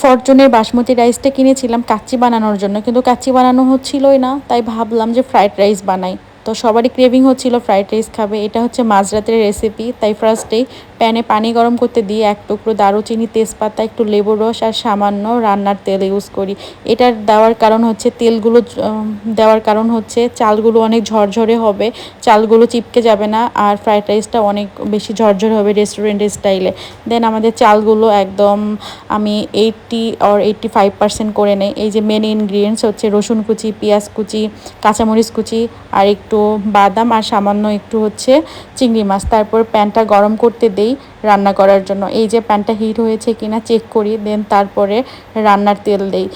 ফরচুনের বাসমতি রাইসটা কিনেছিলাম কাচ্চি বানানোর জন্য, কিন্তু কাচ্চি বানানো হচ্ছিলই না, তাই ভাবলাম যে ফ্রাইড রাইস বানাই। তো সবারই ক্রেভিং হচ্ছিল ফ্রাইড রাইস খাবে। এটা হচ্ছে মাঝরাতের রেসিপি। তাই ফার্স্টেই প্যানে পানি গরম করতে দিয়ে এক টুকরো দারুচিনি, তেজপাতা, একটু লেবুর রস আর সামান্য রান্নার তেল ইউজ করি। এটার দেওয়ার কারণ হচ্ছে দেওয়ার কারণ হচ্ছে চালগুলো অনেক ঝরঝরে হবে, চালগুলো চিপকে যাবে না, আর ফ্রাইড রাইসটা অনেক বেশি ঝরঝরে হবে রেস্টুরেন্টের স্টাইলে। দেন আমাদের চালগুলো একদম আমি 85% করে নেই। এই যে মেন ইনগ্রিডিয়েন্টস হচ্ছে রসুন কুচি, পেঁয়াজ কুচি, কাঁচামরিচ কুচি, আর একটু বাদাম, আর সামান্য একটু হচ্ছে চিংড়ি মাছ। তারপর প্যানটা গরম করতে দেই রান্না করার জন্য। এই যে প্যানটা হিট হয়েছে কিনা চেক করি, দেন তারপরে রান্নার তেল দেই।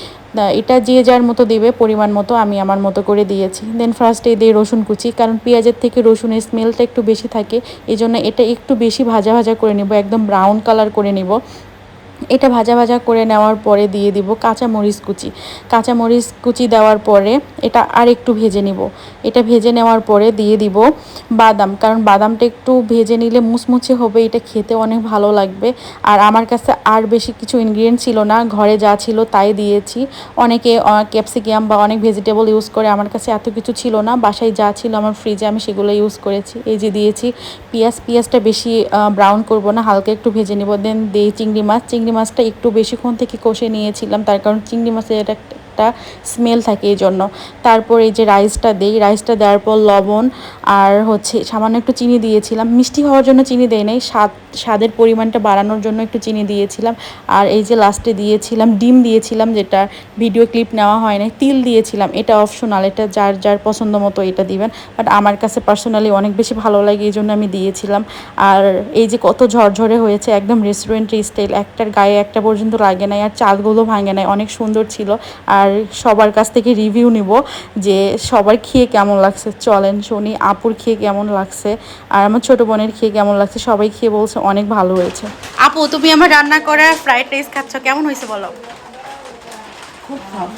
এটা যে যার মতো দেবে পরিমাণ মতো, আমি আমার মতো করে দিয়েছি। দেন ফার্স্টে দিই রসুন কুচি, কারণ পেঁয়াজের থেকে রসুনের স্মেলটা একটু বেশি থাকে, এই জন্য এটা একটু বেশি ভাজা ভাজা করে নেব, একদম ব্রাউন কালার করে নেব। এটা ভাজা ভাজা করে নেওয়ার পরে দিয়ে দিব কাঁচামরিচ কুচি। কাঁচামরিচ কুচি দেওয়ার পরে এটা আর একটু ভেজে নিব। এটা ভেজে নেওয়ার পরে দিয়ে দিব বাদাম, কারণ বাদামটা একটু ভেজে নিলে মুচমুচে হবে, এটা খেতে অনেক ভালো লাগবে। আর আমার কাছে আর বেশি কিছু ইনগ্রিডিয়েন্ট ছিল না, ঘরে যা ছিল তাই দিয়েছি। অনেকে ক্যাপসিকাম বা অনেক ভেজিটেবল ইউজ করে, আমার কাছে এত কিছু ছিল না, বাসায় যা ছিল আমার ফ্রিজে আমি সেগুলো ইউজ করেছি। এই যে দিয়েছি পেঁয়াজটা বেশি ব্রাউন করব না, হালকা একটু ভেজে নেব। দেন দিই চিংড়ি মাছ। চিংড়ি মাছটা একটু বেশিক্ষণ থেকে কষে নিয়েছিলাম, তার কারণ চিংড়ি মাছের এটা একটা স্মেল থাকে এই জন্য। তারপর এই যে রাইসটা দিই, রাইসটা দেওয়ার পর লবণ আর হচ্ছে সামান্য একটু চিনি দিয়েছিলাম। মিষ্টি হওয়ার জন্য চিনি দেই নাই, স্বাদের পরিমাণটা বাড়ানোর জন্য একটু চিনি দিয়েছিলাম। আর এই যে লাস্টে দিয়েছিলাম ডিম দিয়েছিলাম, যেটা ভিডিও ক্লিপ নেওয়া হয় নাই। তিল দিয়েছিলাম, এটা অপশনাল, এটা যার যার পছন্দ মতো এটা দিবেন, বাট আমার কাছে পার্সোনালি অনেক বেশি ভালো লাগে, এই জন্য আমি দিয়েছিলাম। আর এই যে কত ঝরঝরে হয়েছে, একদম রেস্টুরেন্টের স্টাইল, একটার গায়ে একটা পর্যন্ত লাগে নাই, আর চালগুলো ভাঙে নাই, অনেক সুন্দর ছিল। আর সবার কাছ থেকে রিভিউ নিব যে সবার খেয়ে কেমন লাগছে। চলেন শুনি আপুর খেয়ে কেমন লাগছে, আর আমার ছোটো বোনের খেয়ে কেমন লাগছে। সবাই খেয়ে বলছে অনেক ভালো হয়েছে। আপু, তুমি আমার রান্না করা ফ্রাইড রাইস খাচ্ছ, কেমন হয়েছে বলো? খুব ভালো।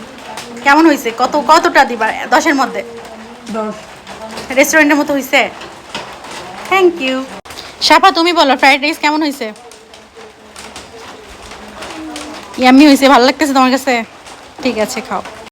কেমন হয়েছে? কতটা দিবা 10-এর মধ্যে? 10। রেস্টুরেন্টের মতো হয়েছে? Thank you. শাপা, তুমি বলো ফ্রাইড রাইস কেমন হয়েছে? ইয়াম্মি হয়েছে? ভালো লাগতেছে তোমার কাছে? ঠিক আছে, খাও।